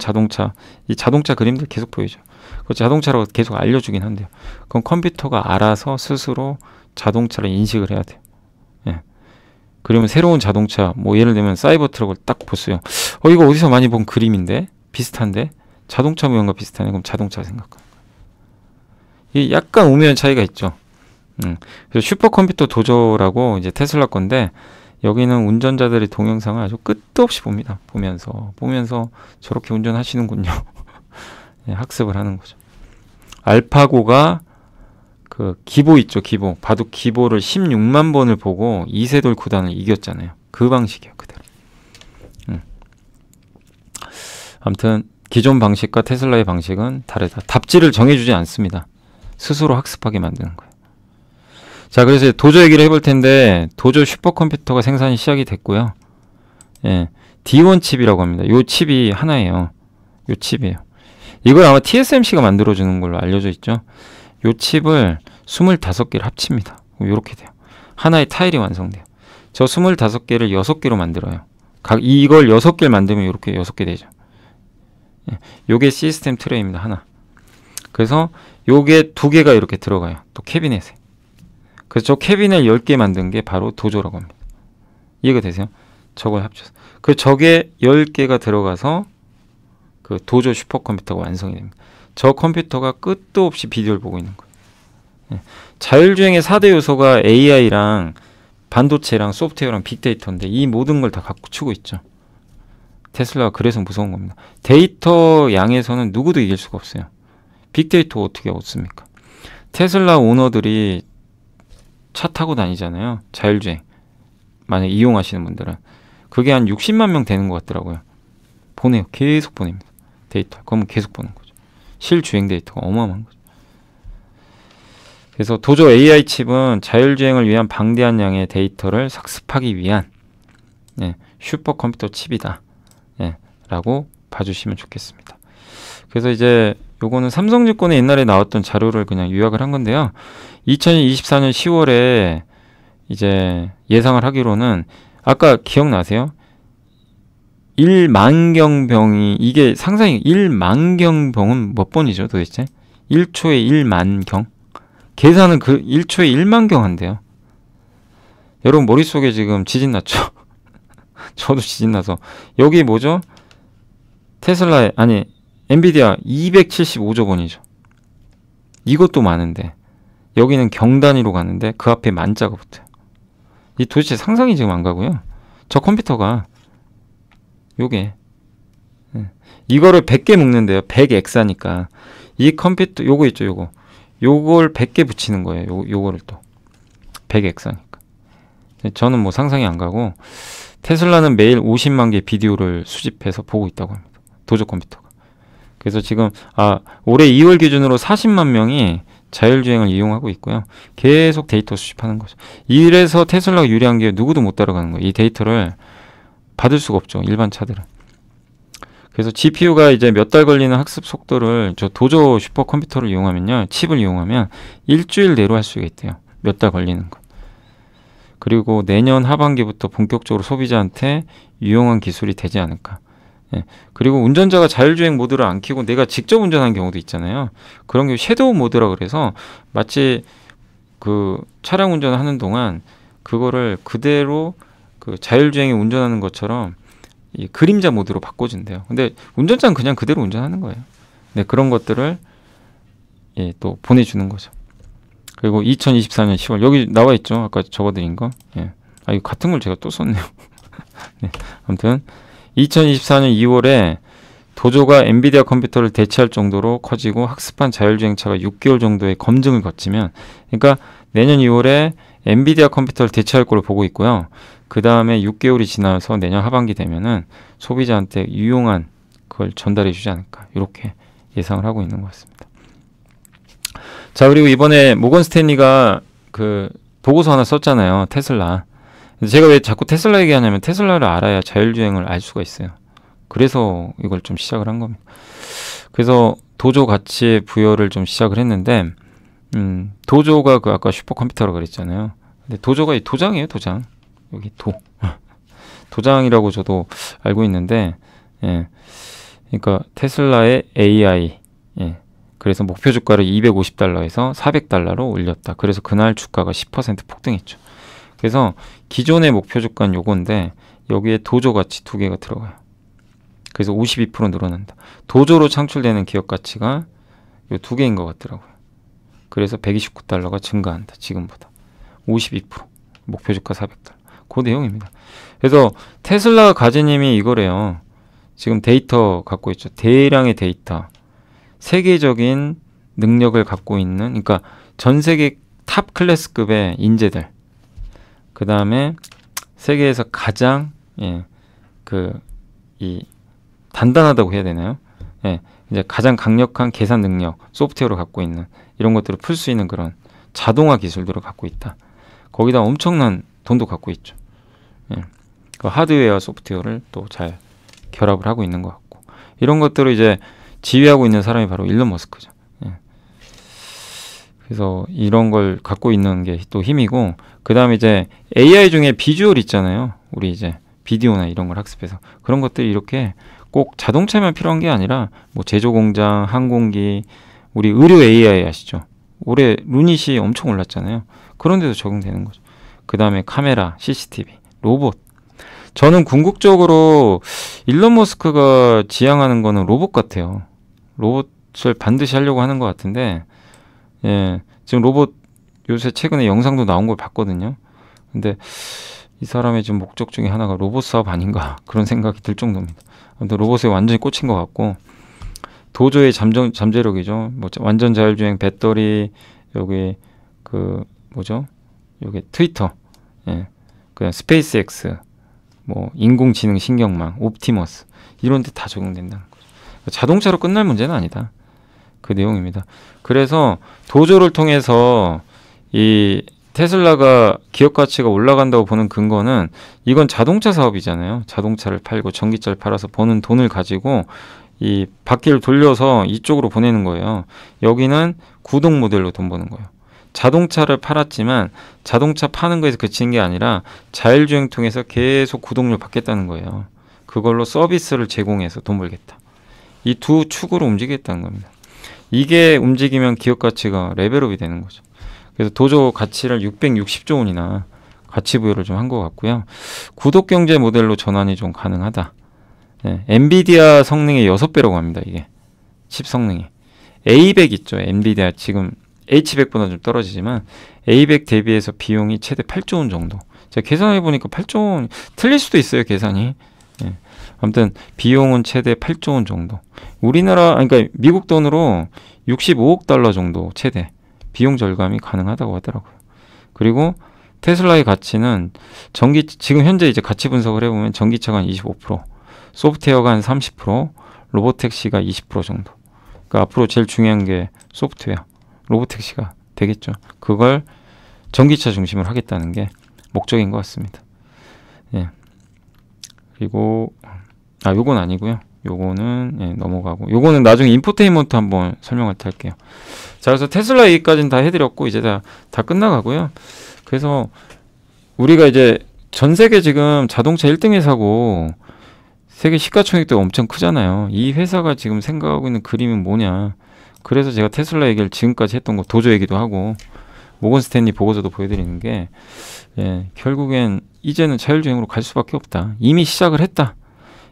이 자동차 그림들 계속 보여줘요. 그 자동차라고 계속 알려주긴 한데요. 그럼 컴퓨터가 알아서 스스로 자동차를 인식을 해야 돼요. 예. 그러면 새로운 자동차, 뭐 예를 들면 사이버 트럭을 딱 보세요. 이거 어디서 많이 본 그림인데? 비슷한데? 자동차 모양과 비슷하네. 그럼 자동차 생각해요. 이 약간 오묘한 차이가 있죠. 그래서 슈퍼컴퓨터 도저라고 이제 테슬라 건데, 여기는 운전자들의 동영상을 아주 끝도 없이 봅니다. 보면서 저렇게 운전하시는군요. 네, 학습을 하는 거죠. 알파고가 그 기보 있죠, 기보. 바둑 기보를 16만 번을 보고 이세돌 구단을 이겼잖아요. 그 방식이에요, 그대로. 아무튼 기존 방식과 테슬라의 방식은 다르다. 답지를 정해주지 않습니다. 스스로 학습하게 만드는 거예요. 자, 그래서 도저 얘기를 해볼 텐데, 도저 슈퍼컴퓨터가 생산이 시작이 됐고요. 예, D1 칩이라고 합니다. 요 칩이 하나예요. 요 칩이에요. 이걸 아마 TSMC가 만들어주는 걸로 알려져 있죠. 요 칩을 25개를 합칩니다. 요렇게 돼요. 하나의 타일이 완성돼요. 저 25개를 6개로 만들어요. 이걸 6개를 만들면 요렇게 6개 되죠. 예, 요게 시스템 트레이입니다. 하나. 그래서 요게 2개가 이렇게 들어가요. 또 캐비넷에. 그래서 저 캐비넷 10개 만든 게 바로 도저라고 합니다. 이해가 되세요? 저걸 합쳐서. 저게 10개가 들어가서 그 도저 슈퍼컴퓨터가 완성이 됩니다. 저 컴퓨터가 끝도 없이 비디오를 보고 있는 거예요. 예. 자율주행의 4대 요소가 AI랑 반도체랑 소프트웨어랑 빅데이터인데 이 모든 걸 다 갖추고 있죠. 테슬라가 그래서 무서운 겁니다. 데이터 양에서는 누구도 이길 수가 없어요. 빅데이터 어떻게 얻습니까? 테슬라 오너들이 차 타고 다니잖아요. 자율주행. 만약에 이용하시는 분들은. 그게 한 60만 명 되는 것 같더라고요. 보내요. 계속 보냅니다. 데이터. 그러면 계속 보는 거죠. 실주행 데이터가 어마어마한 거죠. 그래서 도저 AI 칩은 자율주행을 위한 방대한 양의 데이터를 삭습하기 위한 슈퍼컴퓨터 칩이다. 라고 봐주시면 좋겠습니다. 그래서 이제 요거는 삼성증권에 옛날에 나왔던 자료를 그냥 요약을 한 건데요. 2024년 10월에 이제 예상을 하기로는 아까 기억나세요? 1만경병이 이게 상상이 1만경병은 몇 번이죠 도대체? 1초에 1만경? 계산은 그 1초에 1만경 한대요. 여러분 머릿속에 지금 지진 났죠? 저도 지진 나서 여기 뭐죠? 테슬라의 아니 엔비디아 275조 번이죠. 이것도 많은데 여기는 경 단위로 가는데 그 앞에 만자가 붙어요. 이 도대체 상상이 지금 안 가고요. 저 컴퓨터가 요게 이거를 100개 묶는데요. 100엑사니까 이 컴퓨터 요거 있죠. 요걸 100개 붙이는 거예요. 요거를 또 100엑사니까 저는 뭐 상상이 안 가고 테슬라는 매일 50만 개 비디오를 수집해서 보고 있다고 합니다. 도저 컴퓨터가. 그래서 지금 올해 2월 기준으로 40만 명이 자율주행을 이용하고 있고요. 계속 데이터 수집하는 거죠. 이래서 테슬라가 유리한 게 누구도 못 따라가는 거예요. 이 데이터를 받을 수가 없죠. 일반 차들은. 그래서 GPU가 이제 몇 달 걸리는 학습 속도를 저 도저 슈퍼컴퓨터를 이용하면요. 칩을 이용하면 일주일 내로 할 수가 있대요. 몇 달 걸리는 거. 그리고 내년 하반기부터 본격적으로 소비자한테 유용한 기술이 되지 않을까. 예. 그리고 운전자가 자율주행 모드를 안 켜고 내가 직접 운전하는 경우도 있잖아요. 그런 게 섀도우 모드라 그래서 마치 그 차량 운전을 하는 동안 그거를 그대로 그 자율주행에 운전하는 것처럼 이 그림자 모드로 바꿔준대요. 근데 운전자는 그냥 그대로 운전하는 거예요. 네, 그런 것들을 예, 또 보내주는 거죠. 그리고 2024년 10월 여기 나와 있죠. 아까 적어드린 거. 예. 아, 이거 같은 걸 제가 또 썼네요. 네, 아무튼 2024년 2월에 도조가 엔비디아 컴퓨터를 대체할 정도로 커지고 학습한 자율주행차가 6개월 정도의 검증을 거치면, 그러니까 내년 2월에 엔비디아 컴퓨터를 대체할 걸로 보고 있고요. 그 다음에 6개월이 지나서 내년 하반기 되면은 소비자한테 유용한 그걸 전달해 주지 않을까, 이렇게 예상을 하고 있는 것 같습니다. 자, 그리고 이번에 모건 스탠리가 그 보고서 하나 썼잖아요. 테슬라. 제가 왜 자꾸 테슬라 얘기하냐면 테슬라를 알아야 자율주행을 알 수가 있어요. 그래서 이걸 좀 시작을 한 겁니다. 그래서 도조 가치의 부여를 좀 시작을 했는데, 도조가 그 아까 슈퍼컴퓨터라고 그랬잖아요. 근데 도조가 이 도장이에요, 도장. 여기 도장이라고 저도 알고 있는데, 예. 그러니까 테슬라의 AI, 예. 그래서 목표 주가를 $250에서 $400로 올렸다. 그래서 그날 주가가 10% 폭등했죠. 그래서 기존의 목표 주가는 요건데 여기에 도조 가치 두 개가 들어가요. 그래서 52% 늘어난다. 도조로 창출되는 기업 가치가 요 두 개인 것 같더라고요. 그래서 $129가 증가한다. 지금보다 52%. 목표 주가 $400. 그 내용입니다. 그래서 테슬라 가진 힘이 이거래요. 지금 데이터 갖고 있죠. 대량의 데이터. 세계적인 능력을 갖고 있는, 그러니까 전 세계 탑 클래스급의 인재들. 그 다음에 세계에서 가장 단단하다고 해야 되나요? 예, 이제 가장 강력한 계산 능력, 소프트웨어를 갖고 있는 이런 것들을 풀 수 있는 그런 자동화 기술들을 갖고 있다. 거기다 엄청난 돈도 갖고 있죠. 예, 그 하드웨어와 소프트웨어를 또 잘 결합을 하고 있는 것 같고, 이런 것들을 이제 지휘하고 있는 사람이 바로 일론 머스크죠. 예. 그래서 이런 걸 갖고 있는 게 또 힘이고, 그 다음에 이제 AI 중에 비주얼 있잖아요. 우리 이제 비디오나 이런 걸 학습해서 그런 것들이 이렇게 꼭 자동차만 필요한 게 아니라 뭐 제조 공장, 항공기, 우리 의료 AI 아시죠? 올해 루닛이 엄청 올랐잖아요. 그런 데도 적용되는 거죠. 그 다음에 카메라, CCTV, 로봇. 저는 궁극적으로 일론 머스크가 지향하는 거는 로봇 같아요. 로봇을 반드시 하려고 하는 것 같은데, 예, 지금 로봇 요새 최근에 영상도 나온 걸 봤거든요. 근데 이 사람의 지금 목적 중에 하나가 로봇 사업 아닌가, 그런 생각이 들 정도입니다. 아무튼 로봇에 완전히 꽂힌 것 같고, 도저의 잠재력이죠. 뭐 완전 자율주행, 배터리, 여기 그 뭐죠? 여기 트위터, 예, 그다음 스페이스X, 뭐 인공지능 신경망, 옵티머스, 이런 데 다 적용된다는 거죠. 자동차로 끝날 문제는 아니다. 그 내용입니다. 그래서 도조를 통해서 이 테슬라가 기업 가치가 올라간다고 보는 근거는, 이건 자동차 사업이잖아요. 자동차를 팔고 전기차를 팔아서 버는 돈을 가지고 이 바퀴를 돌려서 이쪽으로 보내는 거예요. 여기는 구독 모델로 돈 버는 거예요. 자동차를 팔았지만 자동차 파는 거에서 그치는 게 아니라 자율주행 통해서 계속 구독료 받겠다는 거예요. 그걸로 서비스를 제공해서 돈 벌겠다. 이 두 축으로 움직이겠다는 겁니다. 이게 움직이면 기업 가치가 레벨업이 되는 거죠. 그래서 도조 가치를 660조 원이나 가치 부여를 좀 한 것 같고요. 구독 경제 모델로 전환이 좀 가능하다. 네, 엔비디아 성능의 6배라고 합니다. 이게 칩 성능이. A100 있죠. 엔비디아 지금 H100보다 좀 떨어지지만 A100 대비해서 비용이 최대 8조 원 정도. 제가 계산해 보니까 8조 원 틀릴 수도 있어요, 계산이. 예. 아무튼 비용은 최대 8조 원 정도. 우리나라, 그러니까 미국 돈으로 65억 달러 정도 최대 비용 절감이 가능하다고 하더라고요. 그리고 테슬라의 가치는 지금 현재 이제 가치 분석을 해보면 전기차가 한 25%, 소프트웨어가 한 30%, 로보택시가 20% 정도. 그러니까 앞으로 제일 중요한 게 소프트웨어, 로보택시가 되겠죠. 그걸 전기차 중심으로 하겠다는 게 목적인 것 같습니다. 예. 그리고 요건 아니고요. 요거는 넘어가고, 요거는 나중에 인포테인먼트 한번 설명할 때 할게요. 자, 그래서 테슬라 얘기까지는 다 해드렸고 이제 다 끝나가고요. 그래서 우리가 이제 전 세계 지금 자동차 1등 회사고 세계 시가총액도 엄청 크잖아요. 이 회사가 지금 생각하고 있는 그림은 뭐냐. 그래서 제가 테슬라 얘기를 지금까지 했던 거 도조 얘기도 하고 모건 스탠리 보고서도 보여드리는 게 결국엔 이제는 자율주행으로 갈 수밖에 없다. 이미 시작을 했다.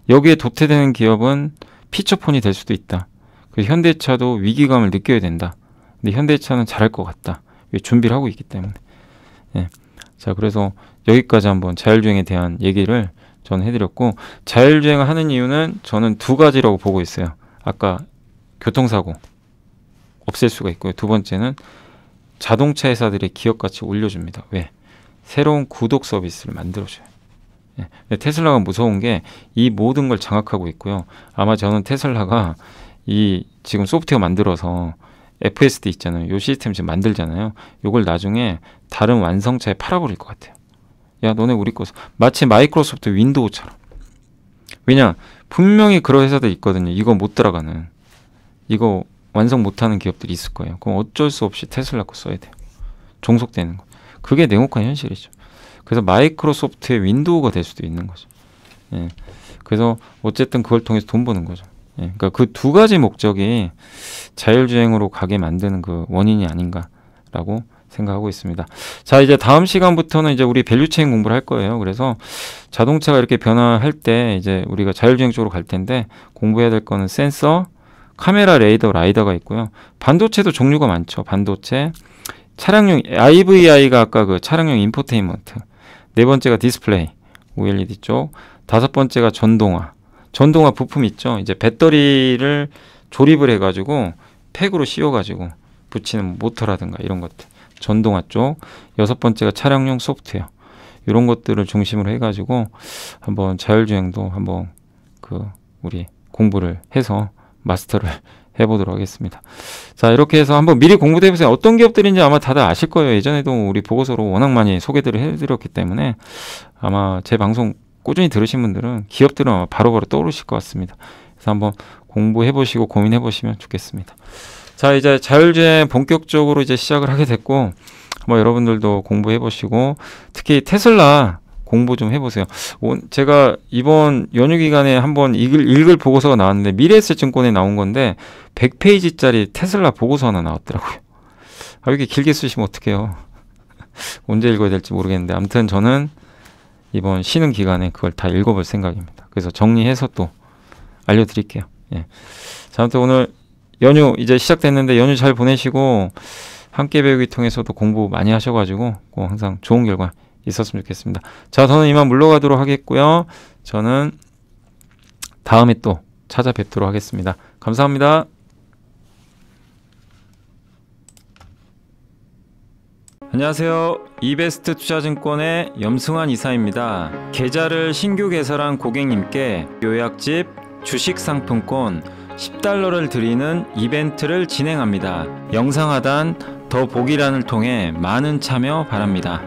여기에 도태되는 기업은 피처폰이 될 수도 있다. 그래서 현대차도 위기감을 느껴야 된다. 근데 현대차는 잘할 것 같다. 준비를 하고 있기 때문에. 자, 그래서 여기까지 한번 자율주행에 대한 얘기를 저는 해드렸고, 자율주행을 하는 이유는 저는 두 가지라고 보고 있어요. 아까 교통사고 없앨 수가 있고요. 두 번째는 자동차 회사들의 기업가치 올려줍니다. 왜? 새로운 구독 서비스를 만들어줘요. 테슬라가 무서운 게 이 모든 걸 장악하고 있고요. 아마 저는 테슬라가 이 지금 소프트웨어 만들어서 FSD 있잖아요. 이 시스템 지금 만들잖아요. 이걸 나중에 다른 완성차에 팔아버릴 것 같아요. 야, 너네 우리 거 마치 마이크로소프트 윈도우처럼. 왜냐? 분명히 그런 회사들 있거든요. 이거 못 들어가는. 이거 완성 못하는 기업들이 있을 거예요. 그럼 어쩔 수 없이 테슬라 거 써야 돼요. 종속되는 거. 그게 냉혹한 현실이죠. 그래서 마이크로소프트의 윈도우가 될 수도 있는 거죠. 그래서 어쨌든 그걸 통해서 돈 버는 거죠. 그러니까 그 두 가지 목적이 자율주행으로 가게 만드는 그 원인이 아닌가라고 생각하고 있습니다. 자, 이제 다음 시간부터는 이제 우리 밸류체인 공부를 할 거예요. 그래서 자동차가 이렇게 변화할 때 이제 우리가 자율주행 쪽으로 갈 텐데 공부해야 될 거는 센서, 카메라, 레이더, 라이더가 있고요. 반도체도 종류가 많죠. 반도체, 차량용 IVI가 아까 그 차량용 인포테인먼트. 네 번째가 디스플레이, OLED 쪽. 다섯 번째가 전동화. 전동화 부품 있죠. 이제 배터리를 조립을 해가지고 팩으로 씌워가지고 붙이는 모터라든가 이런 것들. 전동화 쪽. 여섯 번째가 차량용 소프트웨어. 이런 것들을 중심으로 해가지고 한번 자율주행도 한번 그 우리 공부를 해서 마스터를 해보도록 하겠습니다. 자, 이렇게 해서 한번 미리 공부도 해보세요. 어떤 기업들인지 아마 다들 아실 거예요. 예전에도 우리 보고서로 워낙 많이 소개들을 해드렸기 때문에 아마 제 방송 꾸준히 들으신 분들은 기업들은 아마 바로바로 떠오르실 것 같습니다. 그래서 한번 공부해보시고 고민해보시면 좋겠습니다. 자, 이제 자율주행 본격적으로 이제 시작을 하게 됐고, 뭐 여러분들도 공부해보시고, 특히 테슬라 공부 좀 해보세요. 제가 이번 연휴 기간에 한번 읽을 보고서가 나왔는데, 미래에셋증권에 나온 건데 100페이지짜리 테슬라 보고서 하나 나왔더라고요. 이렇게 길게 쓰시면 어떡해요. 언제 읽어야 될지 모르겠는데, 아무튼 저는 이번 쉬는 기간에 그걸 다 읽어볼 생각입니다. 그래서 정리해서 또 알려드릴게요. 자, 아무튼 오늘 연휴 이제 시작됐는데 연휴 잘 보내시고 함께 배우기 통해서도 공부 많이 하셔가지고 꼭 항상 좋은 결과 있었으면 좋겠습니다. 자, 저는 이만 물러가도록 하겠고요. 저는 다음에 또 찾아뵙도록 하겠습니다. 감사합니다. 안녕하세요. 이베스트 투자증권의 염승환 이사입니다. 계좌를 신규 개설한 고객님께 요약집 주식상품권 $10를 드리는 이벤트를 진행합니다. 영상 하단 더 보기란을 통해 많은 참여 바랍니다.